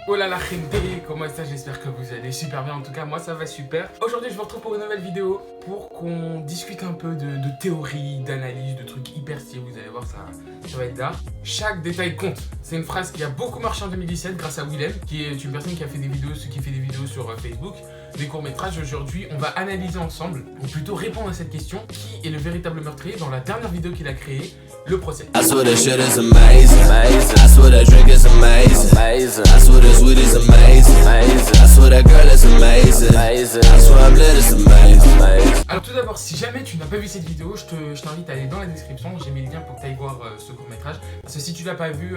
Oh là la gente, comment ça? J'espère que vous allez super bien, en tout cas moi ça va super. Aujourd'hui je vous retrouve pour une nouvelle vidéo pour qu'on discute un peu de théorie, d'analyse, de trucs hyper stylés, vous allez voir ça va être là. Chaque détail compte, c'est une phrase qui a beaucoup marché en 2017 grâce à Willem, qui est une personne qui fait des vidéos sur Facebook, des courts-métrages. Aujourd'hui on va analyser ensemble, ou plutôt répondre à cette question, qui est le véritable meurtrier dans la dernière vidéo qu'il a créée, le procès. I swear that shit is amazing. I swear that drink is amazing. I swear this weed is amazing. I swear that girl is amazing. I swear I'm lit, it's amazing. Alors tout d'abord, si jamais tu n'as pas vu cette vidéo, je t'invite à aller dans la description, j'ai mis le lien pour que tu ailles voir ce court-métrage. Parce que si tu l'as pas vu,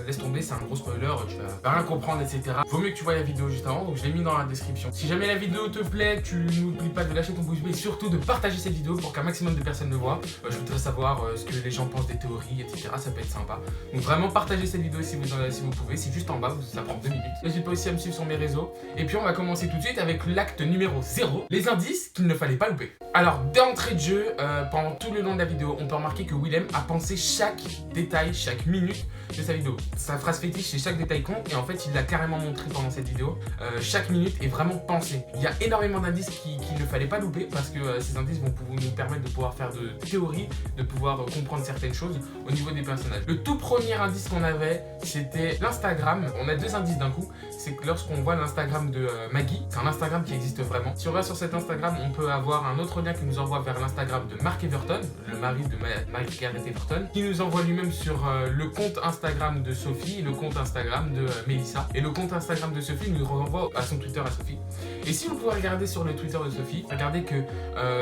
laisse tomber, c'est un gros spoiler, tu vas rien comprendre, etc. Vaut mieux que tu vois la vidéo juste avant, donc je l'ai mis dans la description. Si jamais la vidéo te plaît, tu n'oublies pas de lâcher ton pouce bleu et surtout de partager cette vidéo pour qu'un maximum de personnes le voient. Je voudrais savoir ce que les gens pensent des théories, etc. Ça peut être sympa. Donc vraiment partagez cette vidéo si vous pouvez, c'est juste en bas, ça prend 2 minutes. N'hésite pas aussi à me suivre sur mes réseaux. Et puis on va commencer tout de suite avec l'acte numéro 0, les indices qu'il ne fallait pas louper. Alors d'entrée de jeu, pendant tout le long de la vidéo, on peut remarquer que Willem a pensé chaque détail, chaque minute de sa vidéo. Sa phrase fétiche, c'est chaque détail compte, et en fait il l'a carrément montré pendant cette vidéo. Chaque minute est vraiment pensée. Il y a énormément d'indices qu'il ne fallait pas louper parce que ces indices vont nous permettre de pouvoir faire de théories, de pouvoir comprendre certaines choses au niveau des personnages. Le tout premier indice qu'on avait, c'était l'Instagram. On a deux indices d'un coup. C'est que lorsqu'on voit l'Instagram de Maggie, c'est un Instagram qui existe vraiment. Si on va sur cet Instagram, on peut avoir un autre lien qui nous envoie vers l'Instagram de Mark Everton, le mari de Margaret Everton, qui nous envoie lui-même sur le compte Instagram de Sophie et le compte Instagram de Melissa. Et le compte Instagram de Sophie nous renvoie à son Twitter à Sophie. Et si vous pouvez regarder sur le Twitter de Sophie, regardez que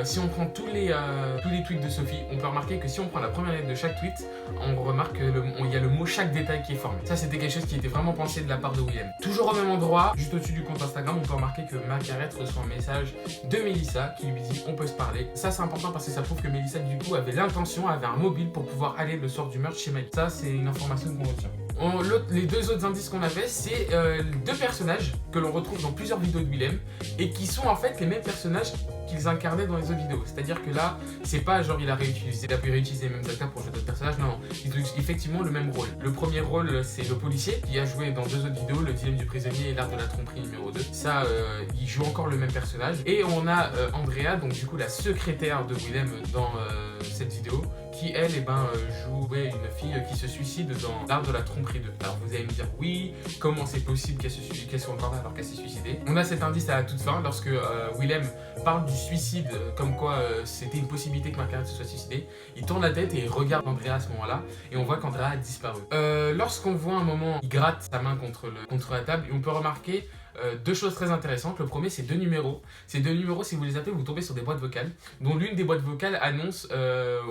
si on prend tous les tweets de Sophie, on peut remarquer que si on prend la première lettre de chaque tweet, on remarque qu'il y a le mot chaque détail qui est formé. Ça, c'était quelque chose qui était vraiment pensé de la part de Willem. Toujours au même endroit, juste au-dessus du compte Instagram, on peut remarquer que Margaret reçoit un message de Melissa qui lui dit on peut se parler. Ça, c'est important parce que ça prouve que Melissa, du coup, avait l'intention, avait un mobile pour pouvoir aller le soir du meurtre chez Maggie. Ça, c'est une information qu'on retient. Les deux autres indices qu'on avait, c'est deux personnages que l'on retrouve dans plusieurs vidéos de Willem et qui sont en fait les mêmes personnages qu'ils incarnaient dans les autres vidéos. C'est-à-dire que là, c'est pas genre il a pu réutiliser les mêmes acteurs pour jouer d'autres personnages, non, ils ont effectivement le même rôle. Le premier rôle, c'est le policier qui a joué dans deux autres vidéos, le dilemme du prisonnier et l'art de la tromperie numéro 2. Ça, il joue encore le même personnage. Et on a Andrea, donc du coup la secrétaire de Willem dans cette vidéo, qui elle jouait une fille qui se suicide dans l'art de la tromperie 2. Alors vous allez me dire oui, comment c'est possible qu'elle soit encore là alors qu'elle s'est suicidée. On a cet indice à la toute fin lorsque Willem parle du suicide comme quoi c'était une possibilité que Margaret se soit suicidée. Il tourne la tête et il regarde Andrea à ce moment-là et on voit qu'Andrea a disparu. Lorsqu'on voit un moment, il gratte sa main contre la table et on peut remarquer deux choses très intéressantes. Le premier, c'est deux numéros. Ces deux numéros, si vous les appelez, vous tombez sur des boîtes vocales, dont l'une des boîtes vocales annonce,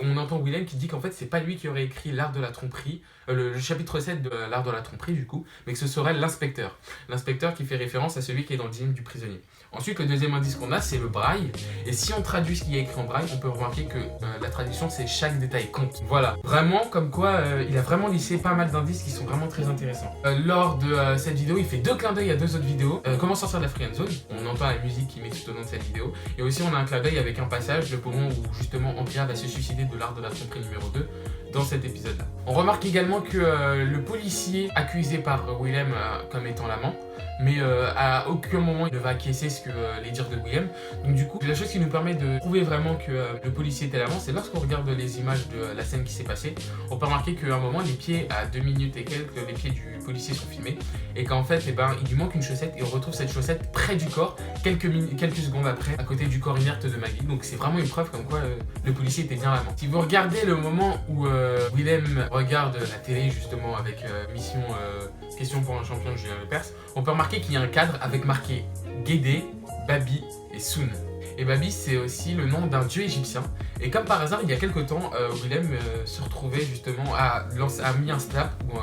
on entend Willem qui dit qu'en fait, c'est pas lui qui aurait écrit l'art de la tromperie, le chapitre 7 de l'art de la tromperie du coup, mais que ce serait l'inspecteur. L'inspecteur qui fait référence à celui qui est dans le dilemme du prisonnier. Ensuite, le deuxième indice qu'on a, c'est le braille. Et si on traduit ce qui est écrit en braille, on peut remarquer que la traduction, c'est chaque détail compte. Voilà, vraiment, comme quoi, il a vraiment lissé pas mal d'indices qui sont vraiment très intéressants. Lors de cette vidéo, il fait deux clins d'œil à deux autres vidéos. Comment sortir de la free zone, on entend la musique qui met tout au long de cette vidéo. Et aussi, on a un clin d'œil avec un passage, le moment où justement Andrea va se suicider de l'art de la tromperie numéro 2 dans cet épisode-là. On remarque également que le policier accusé par Willem comme étant l'amant, mais à aucun moment il ne va acquiescer ce que les dires de Willem. Donc du coup, la chose qui nous permet de prouver vraiment que le policier était l'amant, c'est lorsqu'on regarde les images de la scène qui s'est passée, on peut remarquer qu'à un moment, les pieds, à 2 minutes et quelques, les pieds du policier sont filmés, et qu'en fait, il lui manque une chaussette, et on retrouve cette chaussette près du corps, quelques secondes après, à côté du corps inerte de Maggie. Donc c'est vraiment une preuve comme quoi le policier était bien l'amant. Si vous regardez le moment où Willem regarde la télé justement avec mission question pour un champion Julien Lepers, on peut remarquer qu'il y a un cadre avec marqué Guédé, Babi et Soun. Et Babi, c'est aussi le nom d'un dieu égyptien. Et comme par hasard, il y a quelques temps, Willem se retrouvait justement, a mis un snap, ou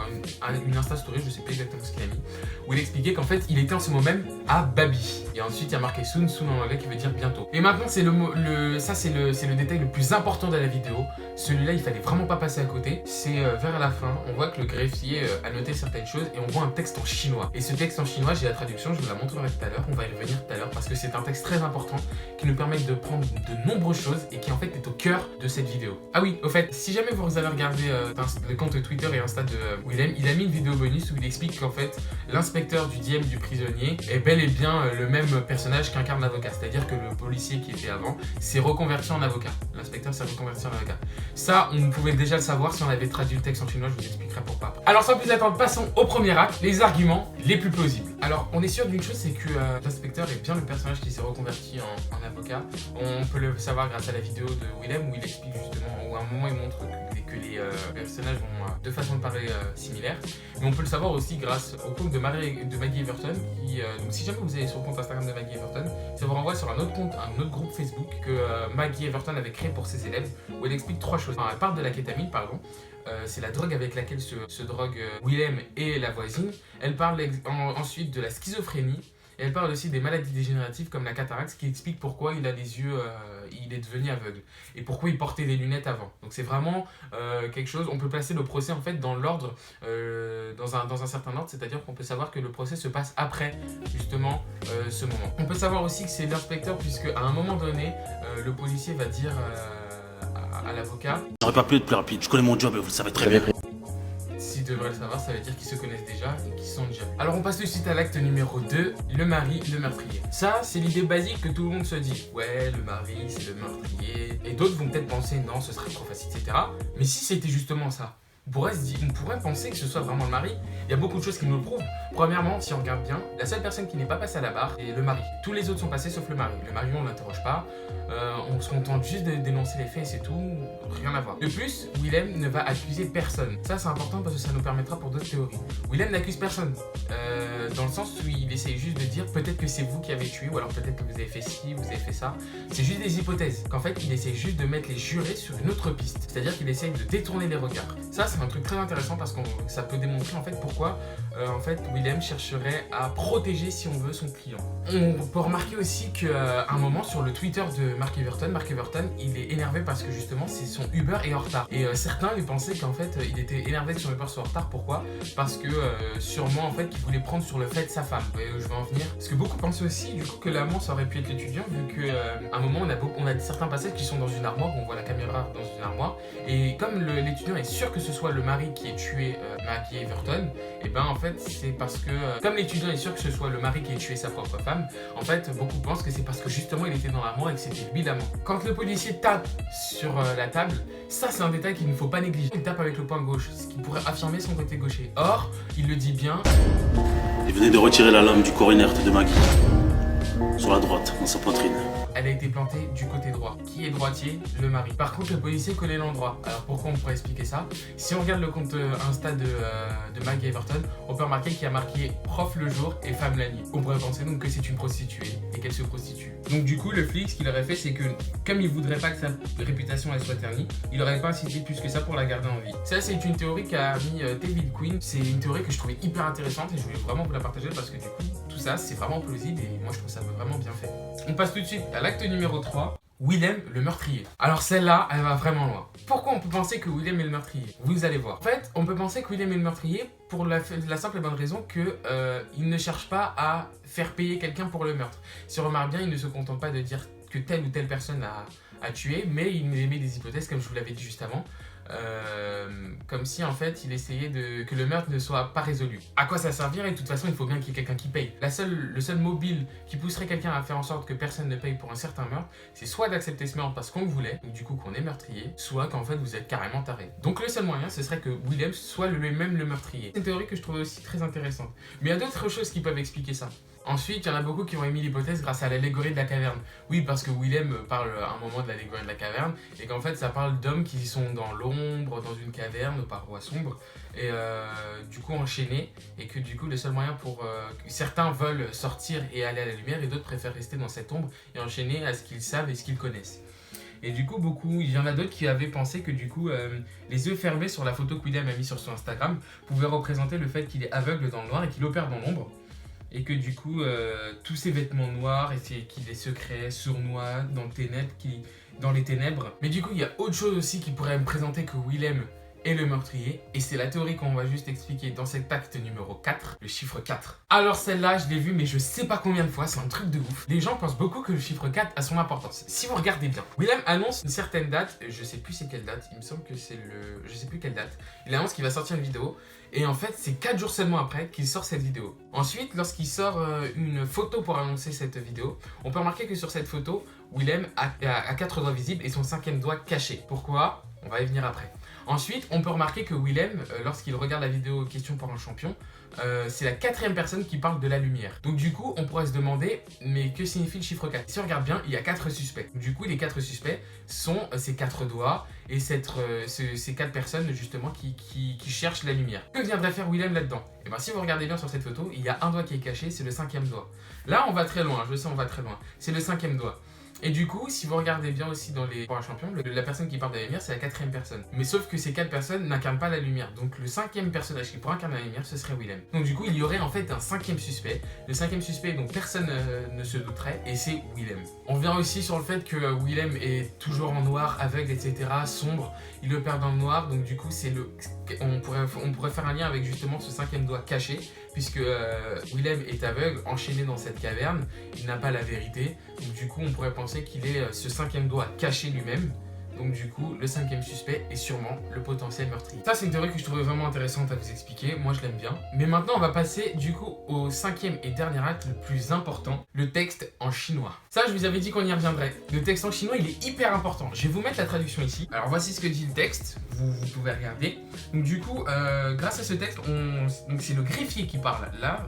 une Insta Story, je sais pas exactement ce qu'il a mis, où il expliquait qu'en fait, il était en ce moment même à Babi. Et ensuite, il y a marqué Soon en anglais qui veut dire bientôt. Et maintenant, c'est le détail le plus important de la vidéo. Celui-là, il fallait vraiment pas passer à côté. C'est vers la fin, on voit que le greffier a noté certaines choses et on voit un texte en chinois. Et ce texte en chinois, j'ai la traduction, je vous la montrerai tout à l'heure, on va y revenir tout à l'heure parce que c'est un texte très important qui nous permet de prendre de nombreuses choses et qui en fait est au cœur de cette vidéo. Ah oui, au fait, si jamais vous avez regardé le compte Twitter et Insta de Willem, il a mis une vidéo bonus où il explique qu'en fait, l'inspecteur du DM du prisonnier est bel et bien le même personnage qu'incarne l'avocat. C'est-à-dire que le policier qui était avant s'est reconverti en avocat. L'inspecteur s'est reconverti en avocat. Ça, on pouvait déjà le savoir si on avait traduit le texte en chinois, je vous expliquerai pourquoi. Alors sans plus attendre, passons au premier acte, les arguments les plus plausibles. Alors on est sûr d'une chose, c'est que l'inspecteur est bien le personnage qui s'est reconverti en avocat. On peut le savoir grâce à la vidéo de Willem où il explique justement, où à un moment il montre que les personnages ont deux façons de parler similaires. Mais on peut le savoir aussi grâce au compte de Maggie Everton. Donc si jamais vous allez sur le compte Instagram de Maggie Everton, ça vous renvoie sur un autre compte, un autre groupe Facebook que Maggie Everton avait créé pour ses élèves, où elle explique trois choses. Enfin, elle parle de la kétamine, pardon. C'est la drogue avec laquelle se drogue Willem et la voisine. Elle parle ensuite de la schizophrénie. Et elle parle aussi des maladies dégénératives comme la cataracte, ce qui explique pourquoi il a les yeux, il est devenu aveugle. Et pourquoi il portait des lunettes avant. Donc c'est vraiment quelque chose, on peut placer le procès en fait dans l'ordre, dans un certain ordre, c'est-à-dire qu'on peut savoir que le procès se passe après justement ce moment. On peut savoir aussi que c'est l'inspecteur puisque à un moment donné, le policier va dire à l'avocat... J'aurais pas pu être plus rapide, je connais mon job et vous le savez très bien. S'ils devraient le savoir, ça veut dire qu'ils se connaissent déjà et qu'ils sont déjà. Alors on passe tout de suite à l'acte numéro 2, le mari, le meurtrier. Ça, c'est l'idée basique que tout le monde se dit. Ouais, le mari, c'est le meurtrier. Et d'autres vont peut-être penser, non, ce serait trop facile, etc. Mais si c'était justement ça, on pourrait penser que ce soit vraiment le mari. Il y a beaucoup de choses qui nous le prouvent. Premièrement, si on regarde bien, la seule personne qui n'est pas passée à la barre est le mari. Tous les autres sont passés sauf le mari. Le mari, on ne l'interroge pas. On se contente juste de dénoncer les faits et c'est tout. Rien à voir. De plus, Willem ne va accuser personne. Ça, c'est important parce que ça nous permettra pour d'autres théories. Willem n'accuse personne. Dans le sens où il essaye juste de dire peut-être que c'est vous qui avez tué ou alors peut-être que vous avez fait ci, vous avez fait ça. C'est juste des hypothèses. Qu'en fait, il essaye juste de mettre les jurés sur une autre piste. C'est-à-dire qu'il essaye de détourner les regards. Ça, c'est un truc très intéressant parce que ça peut démontrer en fait pourquoi Willem chercherait à protéger, si on veut, son client. On peut remarquer aussi qu'à un moment sur le Twitter de Mark Everton, il est énervé parce que justement son Uber est en retard. Et certains lui pensaient qu'en fait il était énervé que son Uber soit en retard. Pourquoi? Parce que sûrement en fait qu'il voulait prendre sur le fait de sa femme. Vous voyez où je veux en venir? Parce que beaucoup pensaient aussi du coup que l'amant ça aurait pu être l'étudiant vu qu'à un moment on a certains passages qui sont dans une armoire où on voit la caméra dans une armoire. Et comme l'étudiant est sûr que ce soit le mari qui ait tué Maggie Everton, et ben en fait c'est parce que comme l'étudiant est sûr que ce soit le mari qui ait tué sa propre femme, en fait beaucoup pensent que c'est parce que justement il était dans l'armoire et que c'était lui l'amant. Quand le policier tape sur la table, ça c'est un détail qu'il ne faut pas négliger. Il tape avec le poing gauche, ce qui pourrait affirmer son côté gaucher. Or, il le dit bien. Il venait de retirer la lame du corps inerte de Maggie. Sur la droite, dans sa poitrine. Elle a été plantée du côté droit. Qui est droitier? Le mari. Par contre, le policier connaît l'endroit. Alors pourquoi on pourrait expliquer ça? Si on regarde le compte Insta de Maggie Everton, on peut remarquer qu'il y a marqué prof le jour et femme la nuit. On pourrait penser donc que c'est une prostituée et qu'elle se prostitue. Donc du coup, le flic, ce qu'il aurait fait, c'est que comme il voudrait pas que sa réputation elle soit ternie, il aurait pas incité plus que ça pour la garder en vie. Ça, c'est une théorie qu'a mis David Quinn. C'est une théorie que je trouvais hyper intéressante et je voulais vraiment vous la partager parce que du coup, tout ça, c'est vraiment plausible et moi je trouve ça vraiment bien fait. On passe tout de suite à l'acte numéro 3, Willem le meurtrier. Alors celle-là, elle va vraiment loin. Pourquoi on peut penser que Willem est le meurtrier? Vous allez voir. En fait, on peut penser que Willem est le meurtrier pour la simple et bonne raison que il ne cherche pas à faire payer quelqu'un pour le meurtre. Si on remarque bien, il ne se contente pas de dire que telle ou telle personne a tué, mais il émet des hypothèses comme je vous l'avais dit juste avant. Comme si en fait il essayait que le meurtre ne soit pas résolu. À quoi ça servirait? De toute façon il faut bien qu'il y ait quelqu'un qui paye. Le seul mobile qui pousserait quelqu'un à faire en sorte que personne ne paye pour un certain meurtre, c'est soit d'accepter ce meurtre parce qu'on le voulait, ou du coup qu'on est meurtrier, soit qu'en fait vous êtes carrément taré. Donc le seul moyen ce serait que Willem soit lui-même le meurtrier. C'est une théorie que je trouvais aussi très intéressante. Mais il y a d'autres choses qui peuvent expliquer ça. Ensuite, il y en a beaucoup qui ont émis l'hypothèse grâce à l'allégorie de la caverne. Oui, parce que Willem parle à un moment de l'allégorie de la caverne, et qu'en fait, ça parle d'hommes qui sont dans l'ombre, dans une caverne, aux parois sombres, et du coup enchaînés, et que du coup, le seul moyen pour... certains veulent sortir et aller à la lumière, et d'autres préfèrent rester dans cette ombre et enchaîner à ce qu'ils savent et ce qu'ils connaissent. Et du coup, il y en a d'autres qui avaient pensé que du coup, les yeux fermés sur la photo que Willem a mis sur son Instagram pouvaient représenter le fait qu'il est aveugle dans le noir et qu'il opère dans l'ombre. Et que du coup, tous ces vêtements noirs, et qu'il est secret, sournois, dans les ténèbres. Mais du coup, il y a autre chose aussi qui pourrait me présenter que Willem est le meurtrier. Et c'est la théorie qu'on va juste expliquer dans cet acte numéro 4, le chiffre 4. Alors celle-là, je l'ai vue, mais je sais pas combien de fois, c'est un truc de ouf. Les gens pensent beaucoup que le chiffre 4 a son importance. Si vous regardez bien, Willem annonce une certaine date, je sais plus c'est quelle date, il me semble que c'est le... je sais plus quelle date. Il annonce qu'il va sortir une vidéo, et en fait, c'est 4 jours seulement après qu'il sort cette vidéo. Ensuite, lorsqu'il sort une photo pour annoncer cette vidéo, on peut remarquer que sur cette photo, Willem a 4 doigts visibles et son 5e doigt caché. Pourquoi? On va y venir après. Ensuite, on peut remarquer que Willem, lorsqu'il regarde la vidéo Question pour un champion, c'est la 4e personne qui parle de la lumière. Donc du coup, on pourrait se demander, mais que signifie le chiffre 4? Si on regarde bien, il y a 4 suspects. Du coup, les 4 suspects sont ces 4 doigts et ces 4 personnes justement qui cherchent la lumière. Que viendrait faire Willem là-dedans? Et bien si vous regardez bien sur cette photo, il y a un doigt qui est caché, c'est le 5e doigt. Là, on va très loin, je sais, on va très loin. C'est le 5e doigt. Et du coup, si vous regardez bien aussi dans les points champions, la personne qui parle de la lumière, c'est la 4e personne. Mais sauf que ces 4 personnes n'incarnent pas la lumière. Donc le 5e personnage qui pourrait incarner la lumière, ce serait Willem. Donc du coup, il y aurait en fait un 5e suspect. Le 5e suspect dont personne ne se douterait, et c'est Willem. On revient aussi sur le fait que Willem est toujours en noir, aveugle, etc., sombre. Il opère dans le noir, donc du coup, on pourrait faire un lien avec justement ce 5e doigt caché, puisque Willem est aveugle, enchaîné dans cette caverne, il n'a pas la vérité, donc du coup on pourrait penser qu'il est ce 5e doigt caché lui-même. Donc du coup, le 5e suspect est sûrement le potentiel meurtrier. Ça, c'est une théorie que je trouvais vraiment intéressante à vous expliquer. Moi, je l'aime bien. Mais maintenant, on va passer du coup au 5e et dernier acte, le plus important, le texte en chinois. Ça, je vous avais dit qu'on y reviendrait. Le texte en chinois, il est hyper important. Je vais vous mettre la traduction ici. Alors, voici ce que dit le texte. Vous pouvez regarder. Donc du coup, grâce à ce texte, donc c'est le greffier qui parle. Là,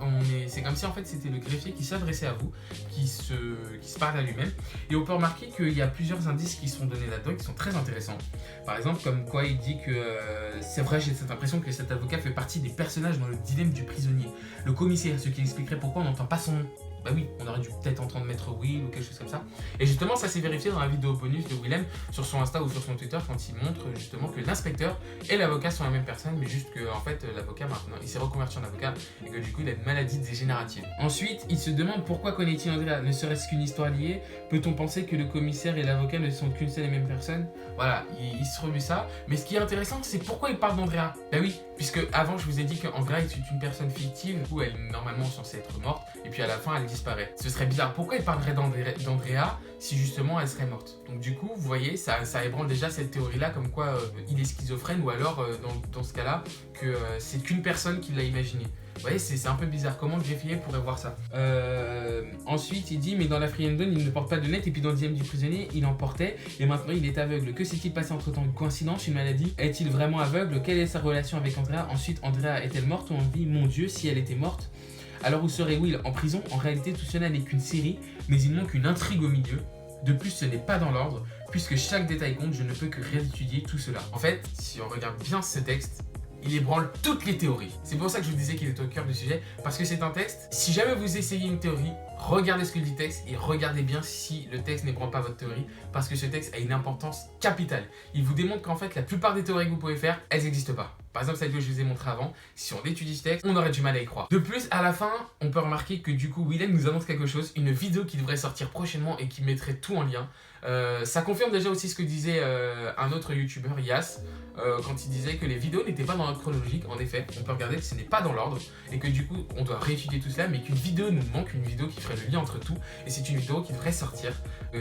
c'est comme si en fait c'était le greffier qui s'adressait à vous, qui se parle à lui-même. Et on peut remarquer qu'il y a plusieurs indices qui sont donnés là-dedans, qui sont très intéressants. Par exemple, comme quoi il dit que c'est vrai, j'ai cette impression que cet avocat fait partie des personnages dans le dilemme du prisonnier. Le commissaire, ce qui expliquerait pourquoi on n'entend pas son nom. Bah oui, on aurait dû peut-être entendre Maître Will ou quelque chose comme ça. Et justement, ça s'est vérifié dans la vidéo bonus de Willem sur son Insta ou sur son Twitter quand il montre justement que l'inspecteur et l'avocat sont la même personne, mais juste que en fait l'avocat maintenant il s'est reconverti en avocat et que du coup il a une maladie dégénérative. Ensuite, il se demande pourquoi connaît-il Andrea, ne serait-ce qu'une histoire liée. Peut-on penser que le commissaire et l'avocat ne sont qu'une seule et même personne? Voilà, il se remue ça. Mais ce qui est intéressant, c'est pourquoi il parle d'Andrea. Bah oui, puisque avant je vous ai dit qu'Andrea est une personne fictive où elle est normalement censée être morte et puis à la fin elle disparaît. Ce serait bizarre. Pourquoi il parlerait d'Andrea si justement elle serait morte? Donc du coup, vous voyez, ça ébranle déjà cette théorie-là comme quoi il est schizophrène ou alors dans ce cas-là que c'est qu'une personne qui l'a imaginé. Vous voyez, c'est un peu bizarre. Comment le greffier pourrait voir ça? Ensuite, il dit, mais dans la Friendon, il ne porte pas de lunettes. Et puis dans le dilemme du prisonnier, il en portait. Et maintenant, il est aveugle. Que s'est-il passé entre-temps? Une coïncidence? Une maladie? Est-il vraiment aveugle? Quelle est sa relation avec Andrea? Ensuite, Andrea est-elle morte ou en vie? Mon Dieu, si elle était morte. Alors où serait Will? En prison? En réalité, tout cela n'est qu'une série, mais il manque une intrigue au milieu. De plus, ce n'est pas dans l'ordre, puisque chaque détail compte, je ne peux que réétudier tout cela. En fait, si on regarde bien ce texte, il ébranle toutes les théories. C'est pour ça que je vous disais qu'il est au cœur du sujet, parce que c'est un texte, si jamais vous essayez une théorie, regardez ce que dit le texte et regardez bien si le texte n'ébranle pas votre théorie, parce que ce texte a une importance capitale. Il vous démontre qu'en fait, la plupart des théories que vous pouvez faire, elles n'existent pas. Par exemple, celle que je vous ai montré avant, si on étudie ce texte, on aurait du mal à y croire. De plus, à la fin, on peut remarquer que du coup, Willem nous annonce quelque chose, une vidéo qui devrait sortir prochainement et qui mettrait tout en lien. Ça confirme déjà aussi ce que disait un autre youtubeur, Yas, quand il disait que les vidéos n'étaient pas dans l'ordre chronologique. En effet, on peut regarder que ce n'est pas dans l'ordre et que du coup, on doit réétudier tout cela, mais qu'une vidéo nous manque, une vidéo qui ferait le lien entre tout. Et c'est une vidéo qui devrait sortir,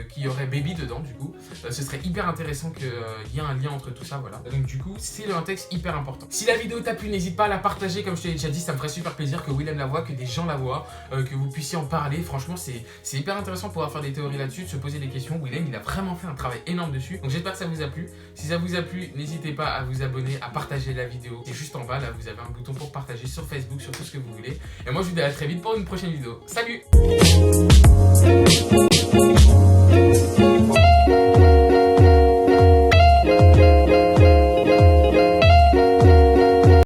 qui y aurait Baby dedans, du coup. Ce serait hyper intéressant qu'il y ait un lien entre tout ça, voilà. Donc du coup, c'est un texte hyper important. Si la vidéo t'a plu, n'hésite pas à la partager, comme je te l'ai déjà dit, ça me ferait super plaisir que Willem la voie, que des gens la voient, que vous puissiez en parler. Franchement, c'est hyper intéressant de pouvoir faire des théories là-dessus, de se poser des questions. Willem, il a vraiment fait un travail énorme dessus. Donc j'espère que ça vous a plu. Si ça vous a plu, n'hésitez pas à vous abonner, à partager la vidéo. C'est juste en bas, là, vous avez un bouton pour partager sur Facebook, sur tout ce que vous voulez. Et moi, je vous dis à très vite pour une prochaine vidéo. Salut!